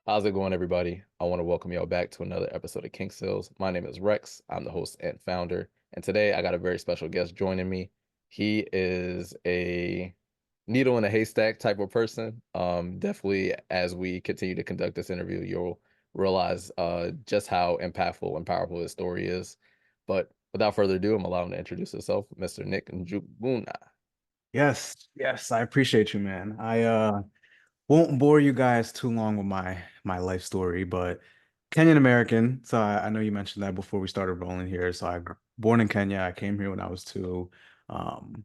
How's it going, everybody? I want to welcome y'all back to another episode of King Sales. My name is Rex. I'm the host and founder. And today I got a very special guest joining me. He is a needle in a haystack type of person. Definitely, as we continue to conduct this interview, you'll realize just how impactful and powerful his story is. But without further ado, I'm allowing him to introduce himself, Mr. Nick Njuguna. Yes, yes, I appreciate you, man. I won't bore you guys too long with my life story, but Kenyan American. So I know you mentioned that before we started rolling here. So I born in Kenya. I came here when I was two. Um,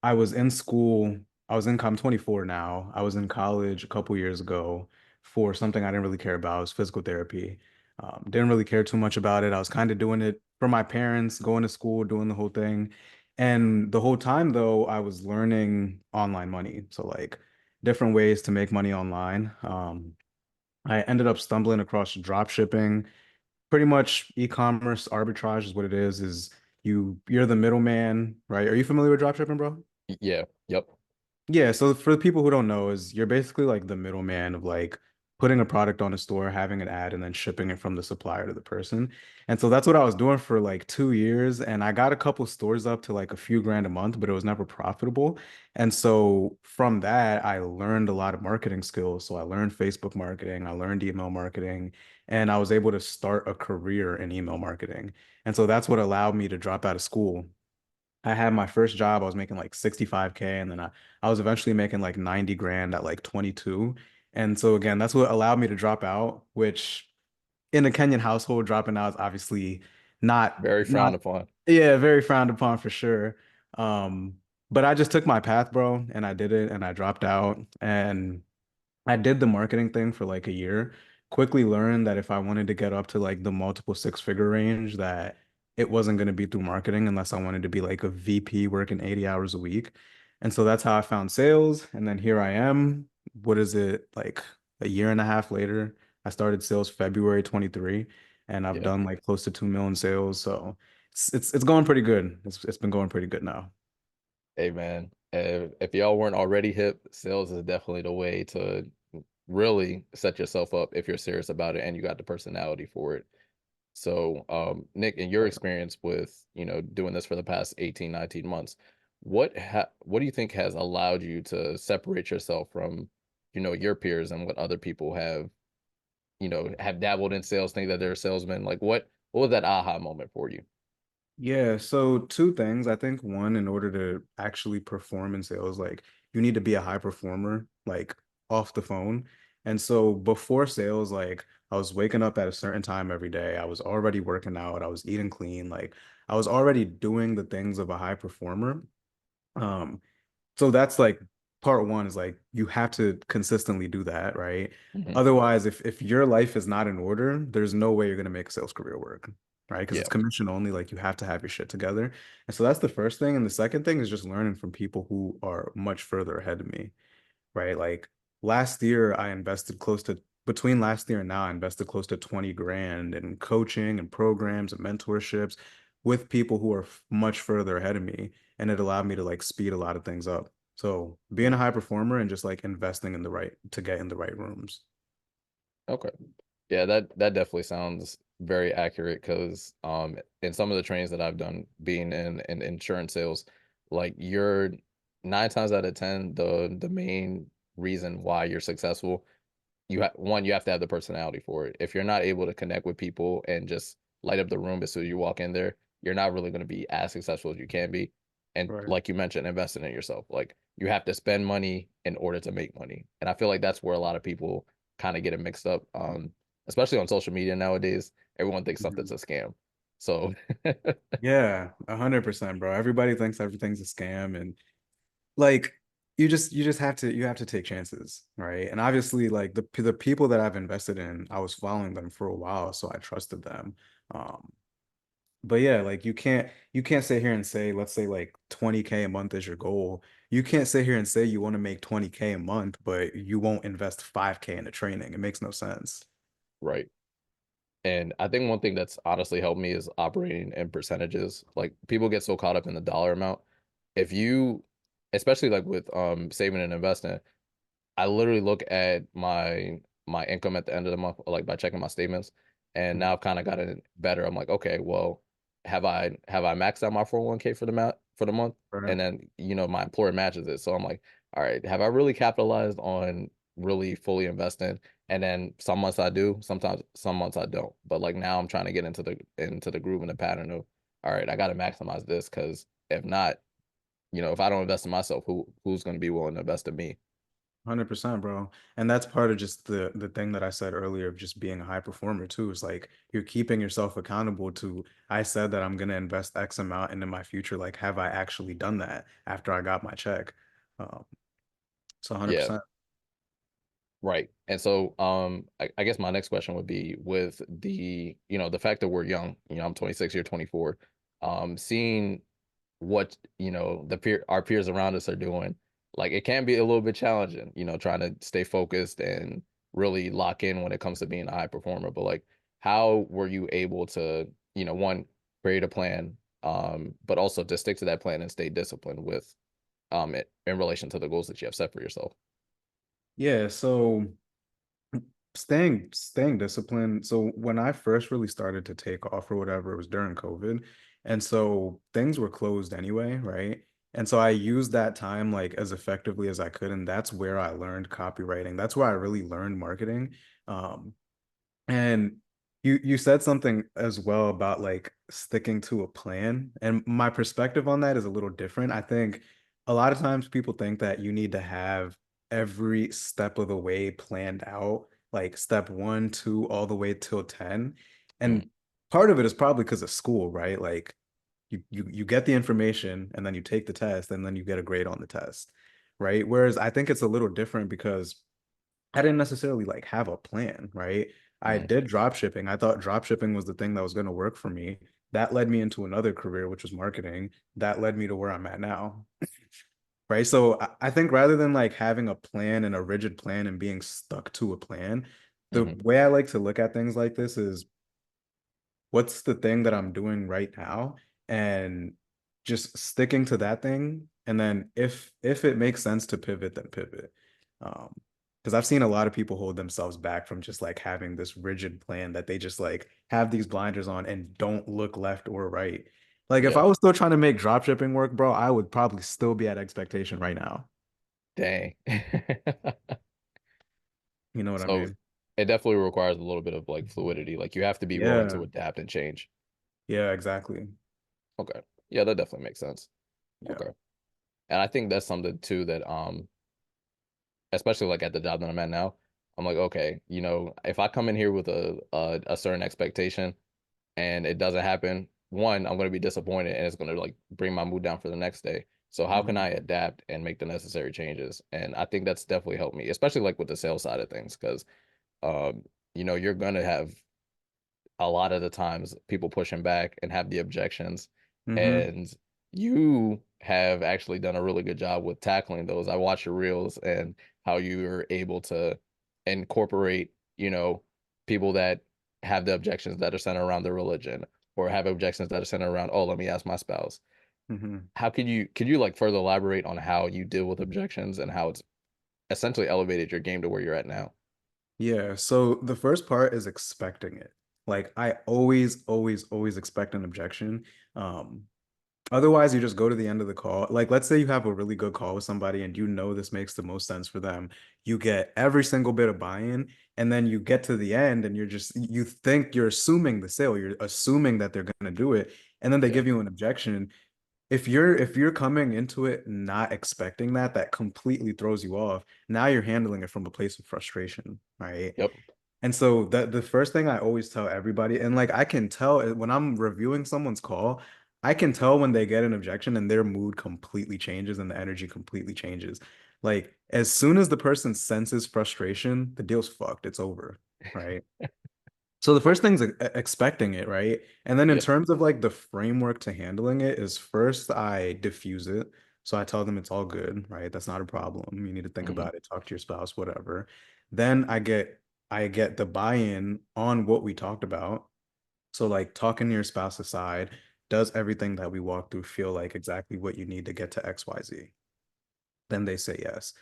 I was in school. I'm 24 now. I was in college a couple years ago for something I didn't really care about. It was physical therapy. Didn't really care too much about it. I was kind of doing it for my parents, going to school, doing the whole thing. And the whole time though, I was learning online money. So like different ways to make money online. I ended up stumbling across drop shipping. Pretty much e-commerce arbitrage is what it is you're the middleman, right? Are you familiar with drop shipping, bro? Yeah, yep, Yeah, so for the people who don't know, is you're basically like the middleman of like putting a product on a store, having an ad, and then shipping it from the supplier to the person. And so that's what I was doing for like 2 years. And I got a couple stores up to like a few grand a month, but it was never profitable. And so from that, I learned a lot of marketing skills. So I learned Facebook marketing, I learned email marketing, and I was able to start a career in email marketing. And so that's what allowed me to drop out of school. I had my first job, I was making like 65K, and then I was eventually making like 90 grand at like 22. And so again, that's what allowed me to drop out, which in a Kenyan household, dropping out is obviously very frowned not upon. yeah, very frowned upon for sure. Um, but I just took my path, bro, and I did it and I dropped out and I did the marketing thing for like a year. Quickly learned that if I wanted to get up to like the multiple six-figure range, that it wasn't going to be through marketing unless I wanted to be like a VP working 80 hours a week. And so that's how I found sales. And then here I am. What is it, like a year and a half later? I started sales February 23, and I've Yeah. done like close to 2 million sales. So it's going pretty good. It's been going pretty good now. Hey man, if y'all weren't already hip, sales is definitely the way to really set yourself up if you're serious about it and you got the personality for it. So, Nick, in your experience with, doing this for the past 18, 19 months, what do you think has allowed you to separate yourself from, your peers and what other people have dabbled in sales, think that they're salesmen? Like what was that aha moment for you? Yeah, so two things. I think one, in order to actually perform in sales, like you need to be a high performer, like off the phone. And so before sales, like I was waking up at a certain time every day. I was already working out. I was eating clean. Like I was already doing the things of a high performer. Um, so that's like part one is like you have to consistently do that, right? Hmm. Otherwise, if your life is not in order, there's no way you're gonna make a sales career work, right? Because Yeah. it's commission only, like you have to have your shit together. And so that's the first thing. And the second thing is just learning from people who are much further ahead of me, right? Like last year, I invested close to between last year and now, I invested close to 20 grand in coaching and programs and mentorships with people who are much further ahead of me. And it allowed me to like speed a lot of things up. So being a high performer and just like investing in the right to get in the right rooms. Okay. Yeah, that definitely sounds very accurate because in some of the trainings that I've done being in insurance sales, like you're 9 times out of 10, the main reason why you're successful, you have to have the personality for it. If you're not able to connect with people and just light up the room as soon as you walk in there, you're not really going to be as successful as you can be. And Right. like you mentioned, investing in yourself. Like you have to spend money in order to make money. And I feel like that's where a lot of people kind of get it mixed up. Especially on social media nowadays, everyone thinks something's Mhm. a scam. So Yeah, 100%, bro. Everybody thinks everything's a scam, and like you just have to take chances, right? And obviously like the people that I've invested in, I was following them for a while, so I trusted them. um but yeah, like you can't sit here and say, let's say like 20K a month is your goal. You can't sit here and say you want to make 20K a month but you won't invest 5K into training. It makes no sense. right. And I think one thing that's honestly helped me is operating in percentages. Like people get so caught up in the dollar amount. If you, especially like with saving and investing, I literally look at my income at the end of the month, like by checking my statements. And Mhm. now I've kind of gotten better. I'm like, okay, well, have I maxed out my 401k for the month? Right. And then, my employer matches it. So I'm like, all right, have I really capitalized on really fully investing? And then some months I do, sometimes some months I don't. But like now I'm trying to get into the groove and the pattern of, all right, I got to maximize this because if not, if I don't invest in myself, who's going to be willing to invest in me? 100%, bro. And that's part of just the thing that I said earlier of just being a high performer too. Is like you're keeping yourself accountable to, I said that I'm gonna invest X amount into my future. Like, have I actually done that after I got my check? Um, so Yeah, 100%. right. And so, I guess my next question would be with the fact that we're young, I'm 26, you're 24, seeing what, our peers around us are doing, like it can be a little bit challenging, trying to stay focused and really lock in when it comes to being a high performer. But like, how were you able to, one, create a plan, but also to stick to that plan and stay disciplined with, in relation to the goals that you have set for yourself? Yeah. So staying disciplined. So when I first really started to take off or whatever, it was during COVID. And so things were closed anyway, right? And so I used that time like as effectively as I could. And that's where I learned copywriting. That's where I really learned marketing. Um, and you said something as well about like sticking to a plan. And my perspective on that is a little different. I think a lot of times people think that you need to have every step of the way planned out, like step 1, 2, all the way till 10. Mm, And part of it is probably because of school, right? Like you get the information and then you take the test and then you get a grade on the test, right? Whereas I think it's a little different because I didn't necessarily like have a plan, right? I mm, did drop shipping. I thought drop shipping was the thing that was going to work for me. That led me into another career, which was marketing. That led me to where I'm at now. Right. So I think rather than like having a plan and a rigid plan and being stuck to a plan, the mhm. way I like to look at things like this is what's the thing that I'm doing right now and just sticking to that thing. And then if it makes sense to pivot, then pivot. Because I've seen a lot of people hold themselves back from just like having this rigid plan that they just like have these blinders on and don't look left or right. Like if I Yeah. was still trying to make drop shipping work, bro, I would probably still be at expectation right now. Dang. You know what I So mean? it definitely requires a little bit of like fluidity. Like you have to be willing Yeah. to adapt and change. Yeah, exactly. Okay. Yeah, that definitely makes sense. Yeah. Okay. And I think that's something too that especially like at the job that I'm at now, I'm like, okay, if I come in here with a certain expectation and it doesn't happen, one, I'm gonna be disappointed and it's gonna like bring my mood down for the next day. So how can Mhm. I adapt and make the necessary changes? And I think that's definitely helped me, especially like with the sales side of things, because you're gonna have a lot of the times people pushing back and have the objections. Mhm. And you have actually done a really good job with tackling those. I watch your reels and how you're able to incorporate, people that have the objections that are centered around their religion or have objections that are centered around, oh, let me ask my spouse. Mhm. How could you like further elaborate on how you deal with objections and how it's essentially elevated your game to where you're at now? Yeah, so the first part is expecting it. Like I always, always, always expect an objection. Um, Otherwise you just go to the end of the call. Like let's say you have a really good call with somebody and you know this makes the most sense for them. You get every single bit of buy-in, and then you get to the end and you think you're assuming the sale. You're assuming that they're going to do it, and then they Yeah. give you an objection. If you're coming into it not expecting that, that completely throws you off. Now you're handling it from a place of frustration, right? Yep. And so the first thing I always tell everybody, and like I can tell when I'm reviewing someone's call, I can tell when they get an objection and their mood completely changes and the energy completely changes. Like as soon as the person senses frustration, the deal's fucked. It's over, right? So the first thing's expecting it, right? And then in Yep. terms of like the framework to handling it is first I diffuse it. So I tell them it's all good, right? That's not a problem. You need to think Hmm. about it, talk to your spouse, whatever. Then I get the buy-in on what we talked about. So like talking to your spouse aside, does everything that we walk through feel like exactly what you need to get to XYZ? Then they say yes.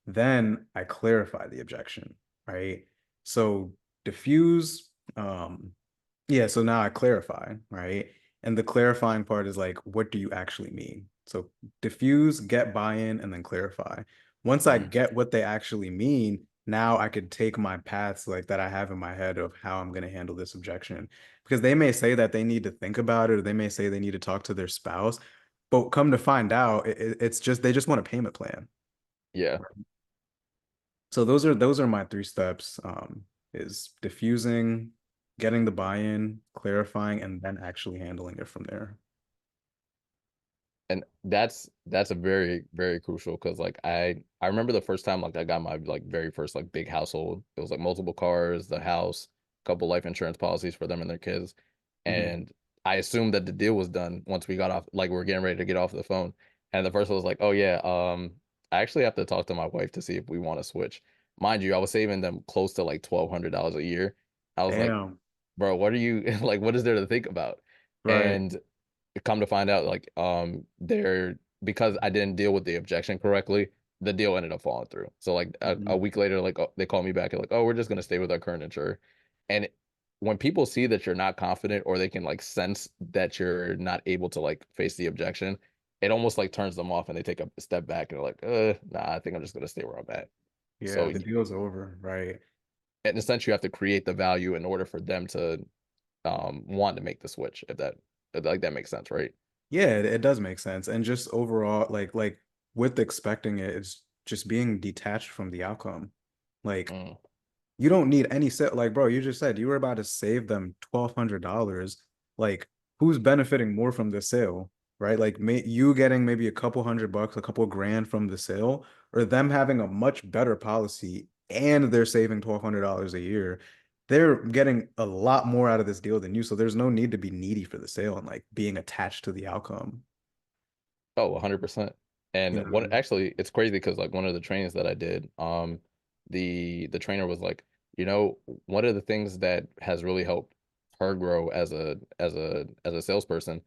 Then I clarify the objection, right? So diffuse, um, yeah, so now I clarify, right? And the clarifying part is like, what do you actually mean? So diffuse, get buy-in, and then clarify. Once I Mm, get what they actually mean, now I could take my paths like that I have in my head of how I'm going to handle this objection. Because they may say that they need to think about it, or they may say they need to talk to their spouse, but come to find out, it's just they just want a payment plan. yeah. So those are my three steps. Is diffusing, getting the buy-in, clarifying, and then actually handling it from there. And that's a very, very crucial because like I remember the first time like I got my like very first like big household. It was like multiple cars, the house, a couple life insurance policies for them and their kids. Mhm. And I assumed that the deal was done once we got off, like we are getting ready to get off the phone. And the first one was like, oh yeah, I actually have to talk to my wife to see if we want to switch. Mind you, I was saving them close to like $1,200 a year. I was like, Damn. bro, what are you like, what is there to think about? Right. And come to find out, like, they're because I didn't deal with the objection correctly, the deal ended up falling through. So like a Mhm. week later, like they call me back and like, oh, we're just gonna stay with our current insurer. And when people see that you're not confident or they can like sense that you're not able to like face the objection, it almost like turns them off and they take a step back and they're like, nah, I think I'm just gonna stay where I'm at. Yeah, So the deal's over, right? in a sense, you have to create the value in order for them to want to make the switch, if like that makes sense, right? Yeah, it does make sense. And just overall, like with expecting it, it's just being detached from the outcome. Like Mm, you don't need any set. Like, bro, you just said you were about to save them $1,200. Like, who's benefiting more from the sale, right? Like, you getting maybe a couple $100, a couple grand from the sale, or them having a much better policy and they're saving $1,200 a year. They're getting a lot more out of this deal than you. So there's no need to be needy for the sale and like being attached to the outcome. oh, 100%. You And know what I what mean? actually it's crazy because like one of the trainings that I did, the trainer was like, you know, one of the things that has really helped her grow as a salesperson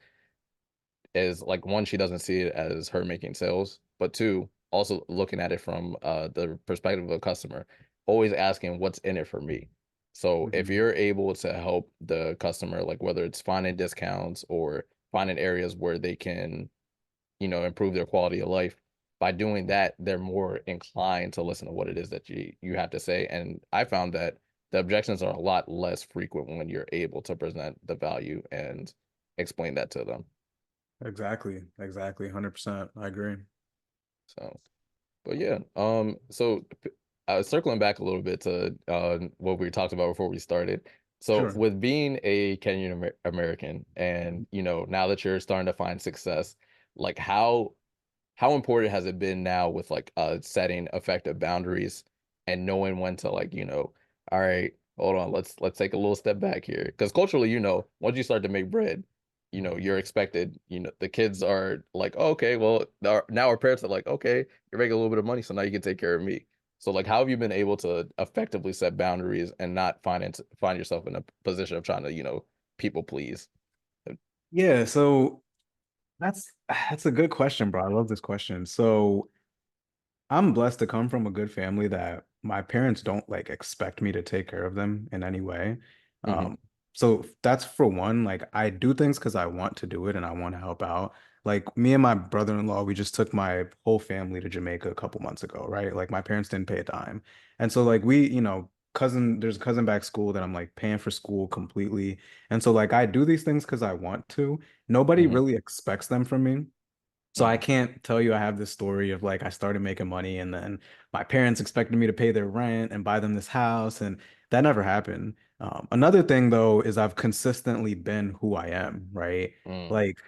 is like one, she doesn't see it as her making sales, but two, also looking at it from the perspective of a customer, always asking what's in it for me. So if Mhm. you're able to help the customer, like whether it's finding discounts or finding areas where they can, improve their quality of life, by doing that, they're more inclined to listen to what it is that you have to say. And I found that the objections are a lot less frequent when you're able to present the value and explain that to them. Exactly. Exactly. 100%. I agree. So, but yeah, circling back a little bit to what we talked about before we started. So, Sure. with being a Kenyan American, and now that you're starting to find success, like how important has it been now with like setting effective boundaries and knowing when to like, all right, hold on, let's take a little step back here. Because culturally, once you start to make bread, you're expected, the kids are like, oh, okay, well, now our parents are like, okay, you're making a little bit of money, so now you can take care of me. So like how have you been able to effectively set boundaries and not find yourself in a position of trying to, people please? Yeah, so that's a good question, bro. I love this question. So I'm blessed to come from a good family that my parents don't like expect me to take care of them in any way. Hmm. Um, so that's for one, like I do things because I want to do it and I want to help out. Like me and my brother-in-law, we just took my whole family to Jamaica a couple months ago, right? Like my parents didn't pay a dime. And so like there's a cousin back school that I'm like paying for school completely. And so like I do these things because I want to. Nobody Hmm. really expects them from me. So I Hmm. can't tell you I have this story of like I started making money and then my parents expected me to pay their rent and buy them this house, and that never happened. Another thing though is I've consistently been who I am, right? Hmm. Like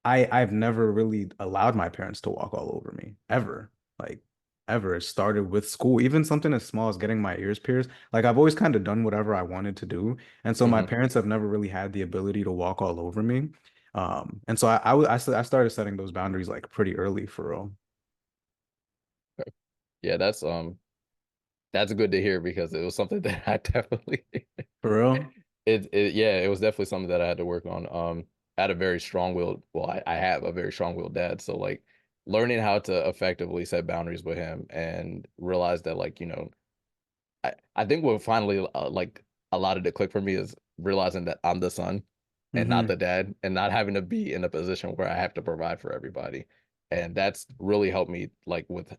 I've never really allowed my parents to walk all over me ever. Like ever. It started with school, even something as small as getting my ears pierced. Like I've always kind of done whatever I wanted to do. And so my Hmm. parents have never really had the ability to walk all over me. And so I started setting those boundaries like pretty early for real. Yeah, that's good to hear because it was something that I definitely For real? yeah, it was definitely something that I had to work on. I had a very strong-willed, well, I have a very strong-willed dad, so like learning how to effectively set boundaries with him and realize that like, I think what finally like allowed it to click for me is realizing that I'm the son and not the Hmm. dad, and not having to be in a position where I have to provide for everybody. And that's really helped me like with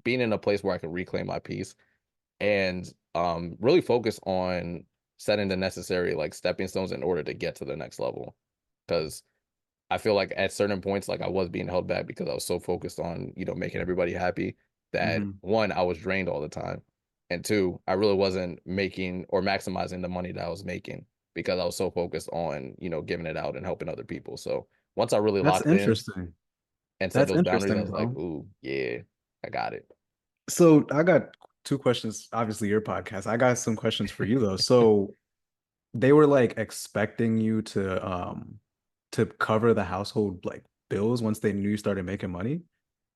being in a place where I can reclaim my peace and really focus on setting the necessary like stepping stones in order to get to the next level. Because I feel like at certain points, like I was being held back because I was so focused on, making everybody happy that Hmm. one, I was drained all the time. And two, I really wasn't making or maximizing the money that I was making because I was so focused on, giving it out and helping other people. So once I really That's locked in interesting. and set That's those boundaries, I interesting, was like, bro. ooh, yeah, I got it. So I got two questions. Obviously, your podcast. I got some questions for you though. So they were like expecting you to cover the household like bills once they knew you started making money,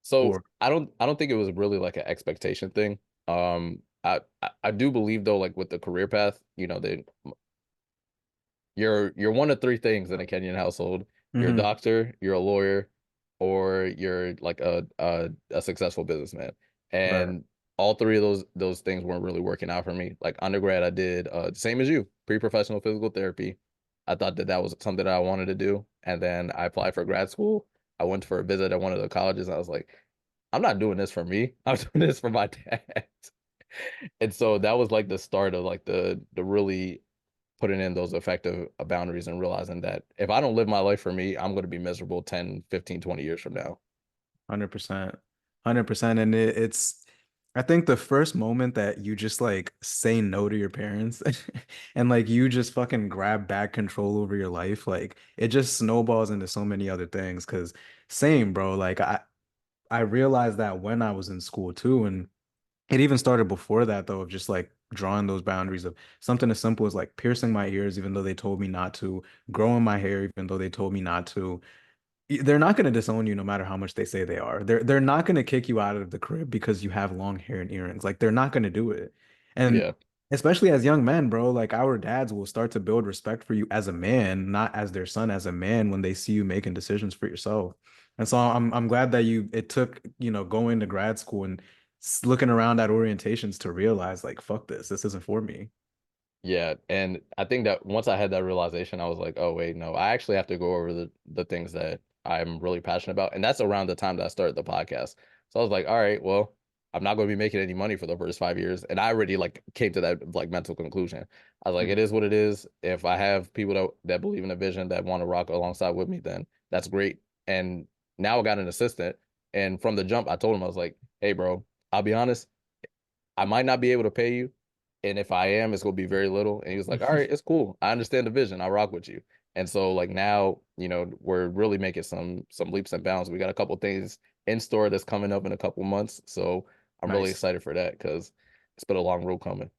So or I don't think it was really like an expectation thing. I do believe though, like with the career path, you're one of three things in a Kenyan household. You're a hmm. doctor, you're a lawyer, or you're like a successful businessman. Right. And all three of those things weren't really working out for me. Like undergrad, I did the same as you, pre-professional physical therapy. I thought that that was something that I wanted to do, and then I applied for grad school. I went for a visit at one of the colleges, and I was like, I'm not doing this for me. I'm doing this for my dad. And so that was like the start of like the really putting in those effective boundaries and realizing that if I don't live my life for me, I'm going to be miserable 10, 15, 20 years from now. 100%. 100%. And it's, I think the first moment that you just like say no to your parents and like you just fucking grab back control over your life, like it just snowballs into so many other things. Cause same, bro. Like I realized that when I was in school too. And it even started before that though, of just like drawing those boundaries of something as simple as like piercing my ears, even though they told me not to, growing my hair, even though they told me not to. They're not going to disown you no matter how much they say they are. They're not going to kick you out of the crib because you have long hair and earrings. Like they're not going to do it. And Yeah. especially as young men, bro, like our dads will start to build respect for you as a man, not as their son, as a man when they see you making decisions for yourself. And so I'm glad that it took, going to grad school and looking around at orientations to realize like fuck this isn't for me. Yeah. And I think that once I had that realization, I was like, oh, wait, no, I actually have to go over the things that I'm really passionate about. And that's around the time that I started the podcast. So I was like, all right, well, I'm not going to be making any money for the first 5 years. And I already like came to that like mental conclusion. I was like, it Mhm. is what it is. If I have people that believe in a vision that want to rock alongside with me, then that's great. And now I got an assistant. And from the jump, I told him, I was like, hey, bro, I'll be honest, I might not be able to pay you. And if I am, it's gonna be very little. And he was like, all right, it's cool. I understand the vision. I rock with you. And so like now, we're really making some leaps and bounds. We got a couple things in store that's coming up in a couple months. So I'm really Nice. excited for that because it's been a long road coming.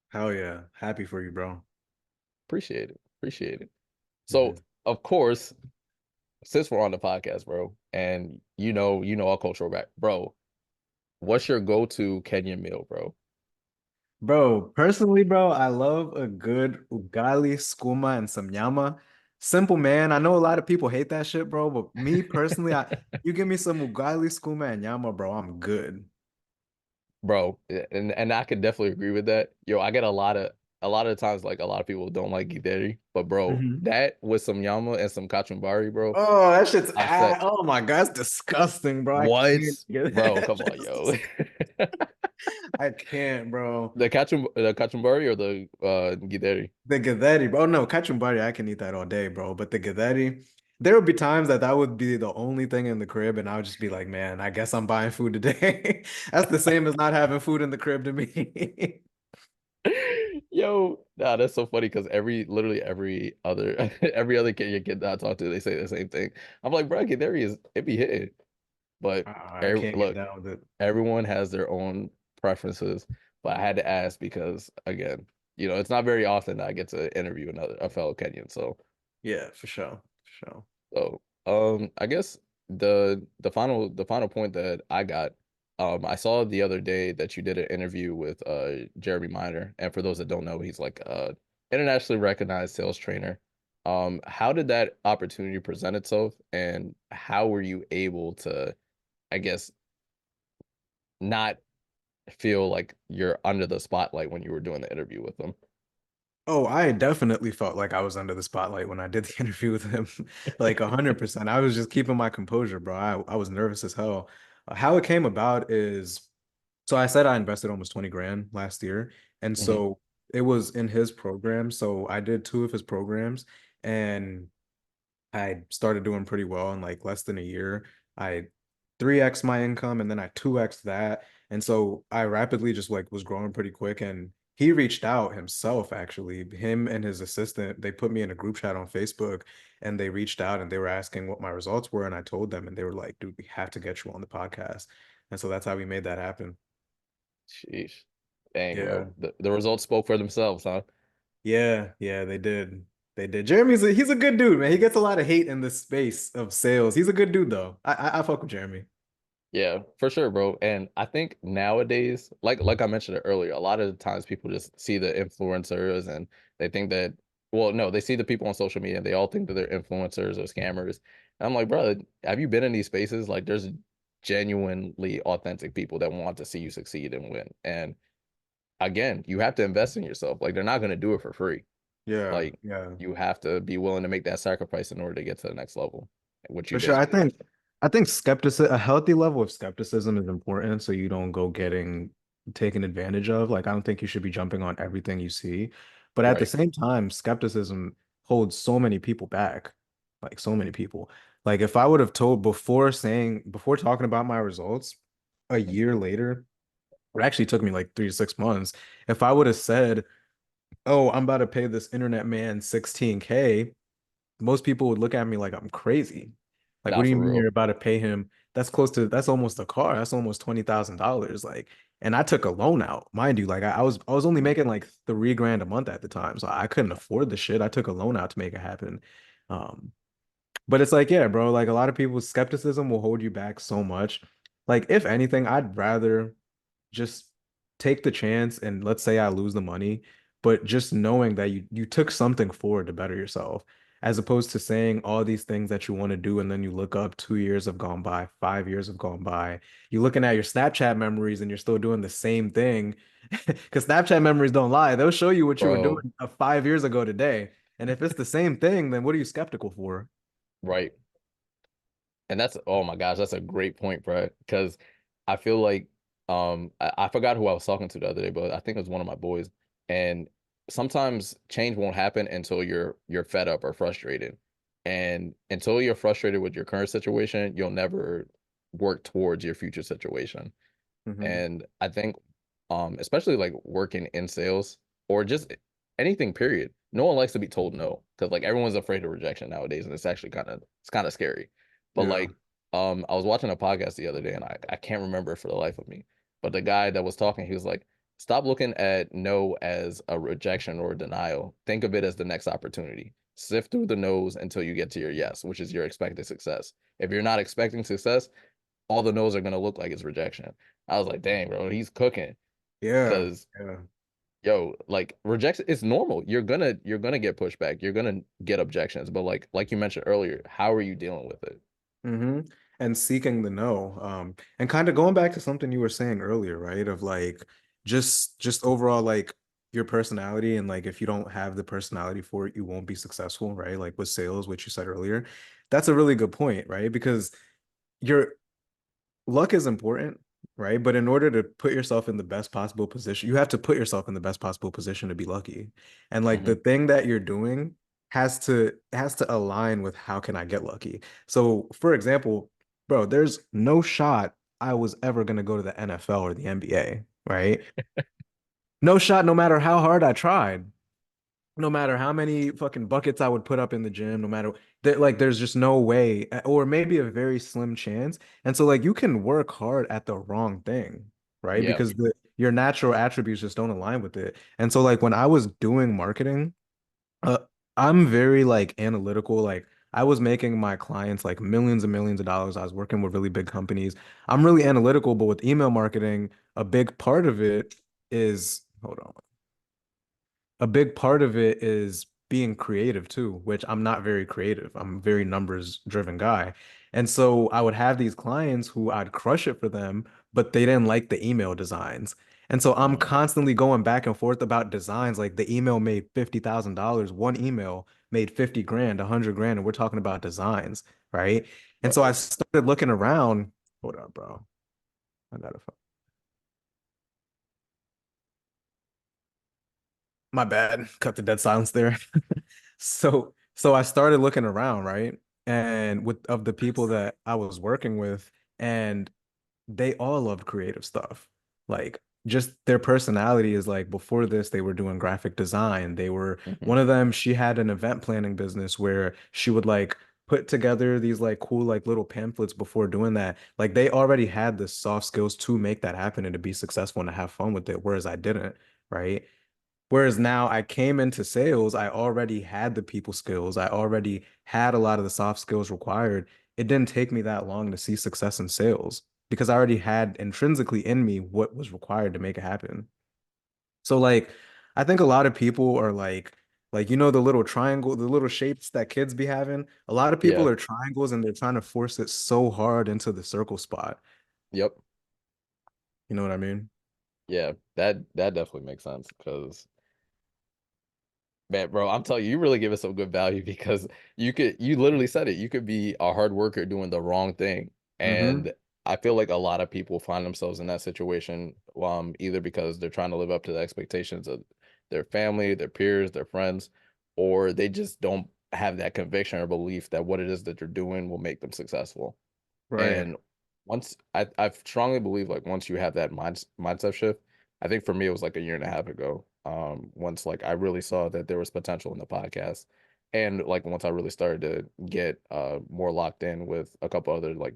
Hell yeah. Happy for you, bro. Appreciate it. Appreciate it. So Mhm. of course, since we're on the podcast, bro, and you know our cultural back, bro, what's your go-to Kenyan meal, bro? Bro, personally, bro, I love a good ugali, skuma, and some nyama. Simple, man. I know a lot of people hate that shit, bro, but me personally, you give me some ugali, skuma, and nyama, bro, I'm good. Bro, and I could definitely agree with that. Yo, I get a lot of times like a lot of people don't like githeri, but bro, Mhm. that with some yama and some kachumbari, bro, Oh, that shit's I said, oh my God, it's disgusting, bro. I what? can't get Bro, come on, yo. it. I can't, bro. The kachumbari or the githeri? The githeri, bro. No, kachumbari, I can eat that all day, bro. But the githeri, there would be times that would be the only thing in the crib, and I would just be like, man, I guess I'm buying food today. That's the same as not having food in the crib to me. Yo, nah, that's so funny because literally every other every other Kenyan kid that I talk to, they say the same thing. I'm like, bro, githeri it be hitting. But I can't get look, down with it. everyone has their own preferences, but I had to ask because again, it's not very often that I get to interview a fellow Kenyan. Yeah, for sure. For sure. I guess the final point that I got, I saw the other day that you did an interview with Jeremy Miner, and for those that don't know, he's like internationally recognized sales trainer. How did that opportunity present itself, and how were you able to, I guess, not feel like you're under the spotlight when you were doing the interview with them? Oh, I definitely felt like I was under the spotlight when I did the interview with him. Like 100%. I was just keeping my composure, bro. I was nervous as hell. How it came about is, so I said I invested almost 20 grand last year. And Hmm. so it was in his program. So I did two of his programs, and I started doing pretty well in like less than a year. I 3x my income, and then I 2x that. And so I rapidly just like was growing pretty quick. And he reached out himself, actually. Him and his assistant, they put me in a group chat on Facebook, and they reached out and they were asking what my results were. And I told them, and they were like, dude, we have to get you on the podcast. And so that's how we made that happen. Sheesh. Dang, Yeah. bro. The results spoke for themselves, huh? Yeah, yeah, they did. They did. He's a good dude, man. He gets a lot of hate in this space of sales. He's a good dude though. I fuck with Jeremy. Yeah, for sure, bro. And I think nowadays, like I mentioned it earlier, a lot of the times people just see the influencers and they think that, well, no, they see the people on social media and they all think that they're influencers or scammers. And I'm like, bro, have you been in these spaces? Like, there's genuinely authentic people that want to see you succeed and win. And again, you have to invest in yourself. Like, they're not going to do it for free. Yeah, Like, yeah. you have to be willing to make that sacrifice in order to get to the next level, which you For sure. did. I think skepticism, a healthy level of skepticism is important so you don't go getting taken advantage of. Like I don't think you should be jumping on everything you see. But at the Right. same time, skepticism holds so many people back. Like so many people. Like if I would have told before talking about my results a year later, it actually took me like 3 to 6 months. If I would have said, "Oh, I'm about to pay this internet man 16K," most people would look at me like I'm crazy. Like, what Not do you for mean real. you're about to pay him? That's almost a car. That's almost $20,000. Like, and I took a loan out, mind you. Like, I was only making like 3 grand a month at the time, so I couldn't afford the shit. I took a loan out to make it happen. Um, but it's like, yeah, bro, like a lot of people's skepticism will hold you back so much. Like, if anything, I'd rather just take the chance and let's say I lose the money, but just knowing that you took something forward to better yourself, as opposed to saying all these things that you want to do and then you look up 2 years have gone by, 5 years have gone by. You're looking at your Snapchat memories and you're still doing the same thing. Because Snapchat memories don't lie. They'll show you what you were Bro, doing 5 years ago today. And if it's the same thing, then what are you skeptical for? right. And that's, oh my gosh, that's a great point, bro. Because I feel like I forgot who I was talking to the other day, but I think it was one of my boys. And sometimes change won't happen until you're fed up or frustrated. And until you're frustrated with your current situation, you'll never work towards your future situation. Hmm. And I think especially like working in sales or just anything period, no one likes to be told no because like everyone's afraid of rejection nowadays and it's kind of scary. But Yeah. like I was watching a podcast the other day and I can't remember it for the life of me. But the guy that was talking, he was like, stop looking at no as a rejection or a denial. Think of it as the next opportunity. Sift through the no's until you get to your yes, which is your expected success. If you're not expecting success, all the no's are gonna look like it's rejection. I was like, dang, bro, he's cooking. Yeah. Cause Yeah. yo, like rejection is normal. You're gonna get pushback. You're gonna get objections. But like you mentioned earlier, how are you dealing with it? Hmm. And seeking the no. And kind of going back to something you were saying earlier, right? Of like just overall like your personality and like if you don't have the personality for it, you won't be successful, right? Like with sales, which you said earlier. That's a really good point, right? Because your luck is important, right? But in order to put yourself in the best possible position, you have to put yourself in the best possible position to be lucky. And like the Hmm. thing that you're doing has to align with how can I get lucky. So, for example, bro, there's no shot I was ever going to go to the NFL or the NBA, right? No shot no matter how hard I tried, no matter how many fucking buckets I would put up in the gym, no matter that, like, there's just no way, or maybe a very slim chance. And so, like, you can work hard at the wrong thing, right? Yeah. Because your natural attributes just don't align with it. And so, like, when I was doing marketing, uh, I'm very like analytical. Like, I was making my clients like millions and millions of dollars. I was working with really big companies. I'm really analytical, but with email marketing, a big part of it is, hold on, a big part of it is being creative too, which I'm not very creative. I'm a very numbers driven guy. And so I would have these clients who I'd crush it for them, but they didn't like the email designs. And so I'm Mm. constantly going back and forth about designs. Like the email made $50,000. One email made 50 grand, 100 grand, and we're talking about designs, right? And so I Right. started looking around. Hold up, bro. I gotta My bad. Cut the dead silence there. So I started looking around, right? And with of the people that I was working with, and they all loved creative stuff. Like just their personality is like before this, they were doing graphic design. They were Hmm. one of them, she had an event planning business where she would like put together these like cool like little pamphlets before doing that. Like they already had the soft skills to make that happen and to be successful and to have fun with it, whereas I didn't, right? Whereas now I came into sales, I already had the people skills. I already had a lot of the soft skills required. It didn't take me that long to see success in sales because I already had intrinsically in me what was required to make it happen. So like I think a lot of people are like you know the little triangle, the little shapes that kids be having. A lot of people Yeah. are triangles and they're trying to force it so hard into the circle spot. Yep. You know what I mean? Yeah. That definitely makes sense because man, bro, I'm telling you, you really give us some good value because you literally said it. You could be a hard worker doing the wrong thing. Mm-hmm. And I feel like a lot of people find themselves in that situation, either because they're trying to live up to the expectations of their family, their peers, their friends, or they just don't have that conviction or belief that what it is that they're doing will make them successful. Right. And I strongly believe like once you have that mindset shift, I think for me it was like a year and a half ago. Once like I really saw that there was potential in the podcast, and like once I really started to get more locked in with a couple other like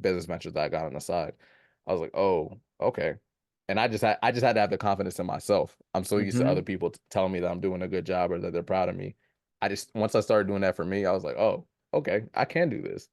business ventures that I got on the side, I was like, oh, okay. And I just had to have the confidence in myself. I'm so used to Mm-hmm. other people telling me that I'm doing a good job or that they're proud of me. I just once I started doing that for me, I was like, oh, okay, I can do this.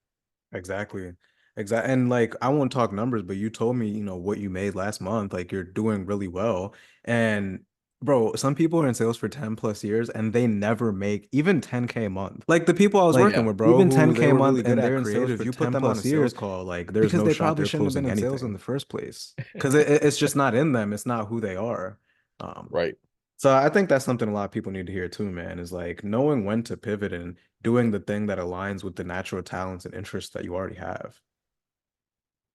Exactly. Exactly. And like, I won't talk numbers, but you told me, you know, what you made last month. Like, you're doing really well. And bro, some people are in sales for 10 plus years and they never make even 10K a month. Like, the people I was Like working yeah. with, bro, Even who they 10K a were month really good and at they're in sales creative, for you put 10 them on a plus sales years call, like, there's because no they shot probably they're shouldn't have been closing in sales in anything the first place. because it's just not in them. It's not who they are. Um, Right. so I think that's something a lot of people need to hear too, man, is like knowing when to pivot and doing the thing that aligns with the natural talents and interests that you already have.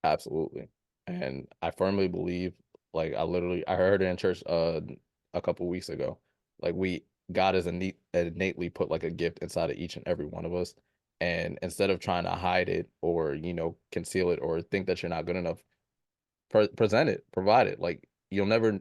Absolutely. And I firmly believe, like I heard it in church a couple weeks ago. Like God is innately put like a gift inside of each and every one of us. And instead of trying to hide it or, conceal it or think that you're not good enough, present it, provide it. Like you'll never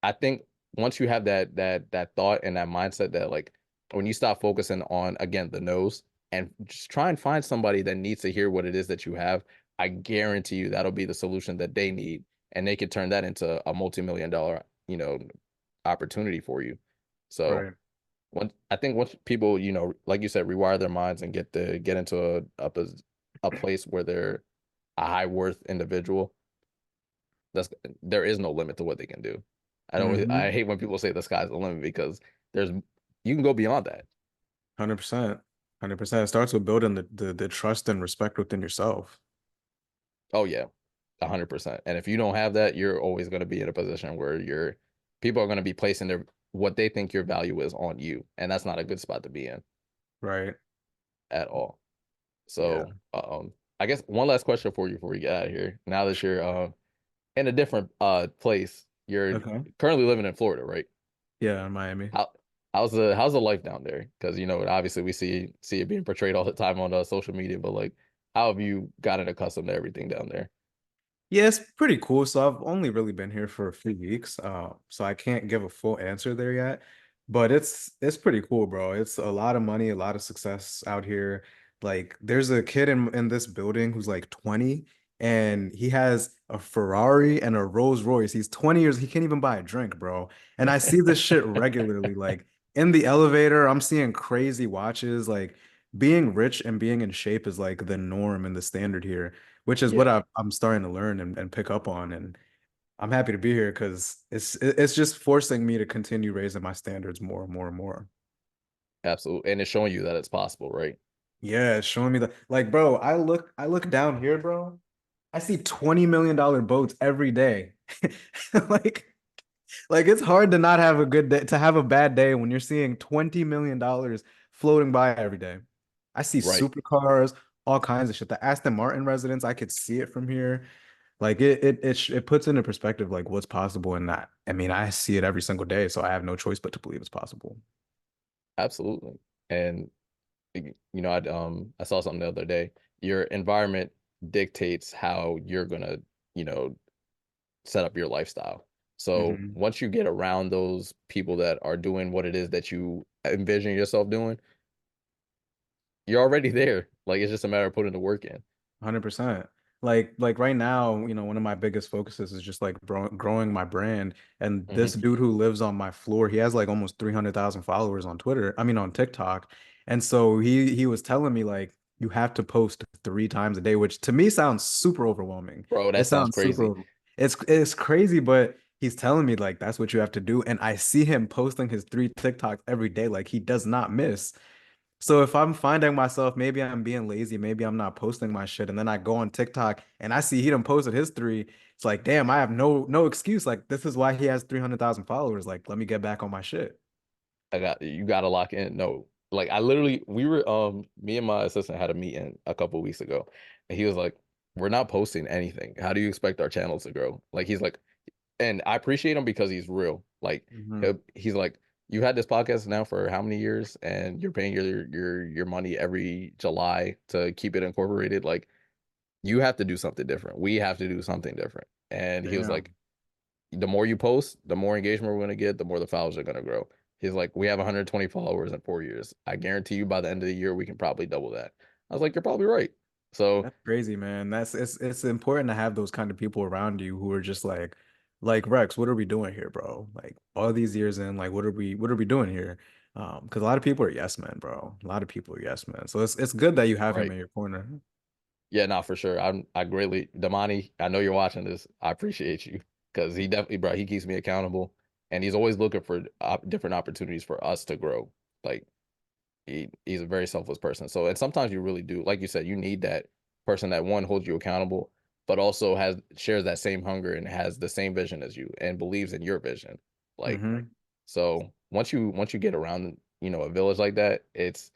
I think once you have that thought and that mindset that like when you stop focusing on again the nose and just try and find somebody that needs to hear what it is that you have, I guarantee you that'll be the solution that they need, and they could turn that into a multi-million dollar, opportunity for you. So Right. I think once people, like you said, rewire their minds and get into a place where they're a high worth individual, that's there is no limit to what they can do. Mm-hmm. I hate when people say the sky's the limit because there's you can go beyond that. 100%. 100%. It starts with building the trust and respect within yourself. Oh yeah, 100%. And if you don't have that, you're always going to be in a position where people are going to be placing their what they think your value is on you, and that's not a good spot to be in Right. at all. Yeah. So, I guess one last question for you before we get out of here. Now that you're in a different place, you're Okay. currently living in Florida, right? Yeah, in Miami. How how's the life down there? Because obviously we see it being portrayed all the time on social media, but like, how have you gotten accustomed to everything down there? Yeah, it's pretty cool. So I've only really been here for a few weeks, so I can't give a full answer there yet. But it's pretty cool, bro. It's a lot of money, a lot of success out here. Like there's a kid in this building who's like 20 and he has a Ferrari and a Rolls Royce. He's 20 years, he can't even buy a drink, bro. And I see this shit regularly. Like in the elevator, I'm seeing crazy watches. Like being rich and being in shape is like the norm and the standard here, which is what Yeah, I'm starting to learn and pick up on. And I'm happy to be here because it's just forcing me to continue raising my standards more and more and more. absolutely. And it's showing you that it's possible, right? Yeah, it's showing me that like, bro, I look down here, bro. I see $20 million boats every day. Like, like it's hard to not have a good day, to have a bad day when you're seeing $20 million floating by every day. I see Right. supercars, all kinds of shit. The Aston Martin residence, I could see it from here. Like it puts into perspective like what's possible in that. I mean, I see it every single day, so I have no choice but to believe it's possible. Absolutely. And I saw something the other day. Your environment dictates how you're gonna, you know, set up your lifestyle. So Hmm. once you get around those people that are doing what it is that you envision yourself doing, you're already there. Like it's just a matter of putting the work in. 100%. Like right now, one of my biggest focuses is just like growing my brand. And this Hmm. dude who lives on my floor, he has like almost 300,000 followers on Twitter. I mean on TikTok. And so he was telling me like you have to post 3 times a day, which to me sounds super overwhelming. Bro, It that sounds sounds crazy. it's crazy, but he's telling me like that's what you have to do. And I see him posting his 3 TikToks every day, like he does not miss. So if I'm finding myself, maybe I'm being lazy, maybe I'm not posting my shit, and then I go on TikTok and I see he done posted his 3, it's like, damn, I have no excuse. Like this is why he has 300,000 followers. Like, let me get back on my shit. You gotta lock in. No, like I literally we were me and my assistant had a meeting a couple weeks ago, and he was like, "We're not posting anything. How do you expect our channels to grow?" Like he's like, and I appreciate him because he's real. Like Hmm. he's like, "You had this podcast now for how many years, and you're paying your money every July to keep it incorporated. Like you have to do something different. We have to do something different." And he was like, Damn. the more you post, the more engagement we're going to get, the more the followers are going to grow. He's like, we have 120 followers in 4 years. I guarantee you by the end of the year, we can probably double that. I was like, you're probably right. So, That's crazy, man. That's it's important to have those kind of people around you who are just like Rex, what are we doing here, bro? Like all these years in, like what are we doing here? Because a lot of people are yes men, bro. A lot of people are yes men. So it's good that you have him right. in your corner. Yeah, not for sure. I greatly, Damani, I know you're watching this. I appreciate you because he definitely, bro, he keeps me accountable and he's always looking for different opportunities for us to grow. Like, he's a very selfless person. So, and sometimes you really do, like you said, you need that person that one holds you accountable, but also has shares that same hunger and has the same vision as you and believes in your vision. Like, Hmm. so once you get around, a village like that, it's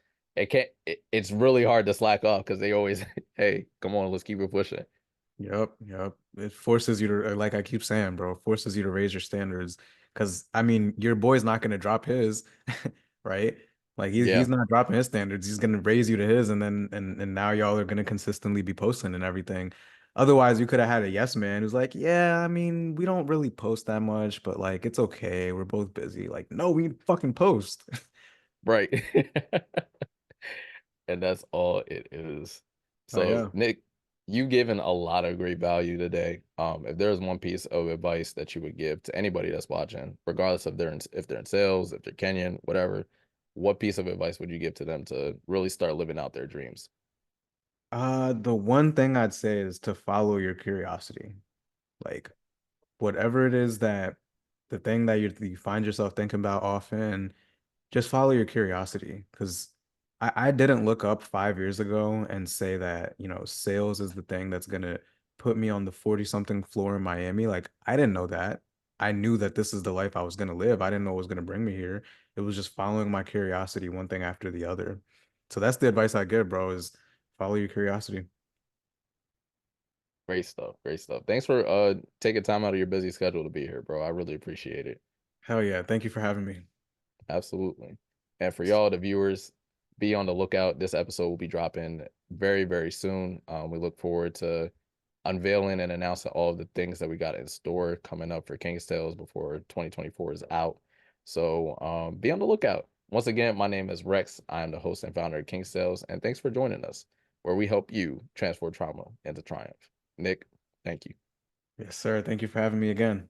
really hard to slack off because they always, hey, come on, let's keep it pushing. Yep, yep. It forces you to, like I keep saying, bro, it forces you to raise your standards. Because I mean, your boy's not gonna drop his, right? Like he's Yeah, not dropping his standards. He's gonna raise you to his, and then and now y'all are gonna consistently be posting and everything. Otherwise, you could have had a yes man who's like, yeah, I mean, we don't really post that much, but like it's okay. We're both busy. Like, no, we fucking post. right. And that's all it is. Oh So, yeah. Nick, you've given a lot of great value today. If there's one piece of advice that you would give to anybody that's watching, regardless of if they're in sales, if they're Kenyan, whatever, what piece of advice would you give to them to really start living out their dreams? The one thing I'd say is to follow your curiosity. Like whatever it is that the thing that you find yourself thinking about often, just follow your curiosity. Because I didn't look up 5 years ago and say that, sales is the thing that's gonna put me on the 40 something floor in Miami. Like I didn't know that. I knew that this is the life I was gonna live. I didn't know what was gonna bring me here. It was just following my curiosity, one thing after the other. So that's the advice I give, bro, is follow your curiosity. Great stuff. Great stuff. Thanks for taking time out of your busy schedule to be here, bro. I really appreciate it. Hell yeah. Thank you for having me. Absolutely. And for y'all, the viewers, be on the lookout. This episode will be dropping very, very soon. We look forward to unveiling and announcing all of the things that we got in store coming up for King's Tales before 2024 is out. So be on the lookout. Once again, my name is Rex. I am the host and founder of King's Tales, and thanks for joining us, where we help you transform trauma into triumph. Nick, thank you. Yes, sir. Thank you for having me again.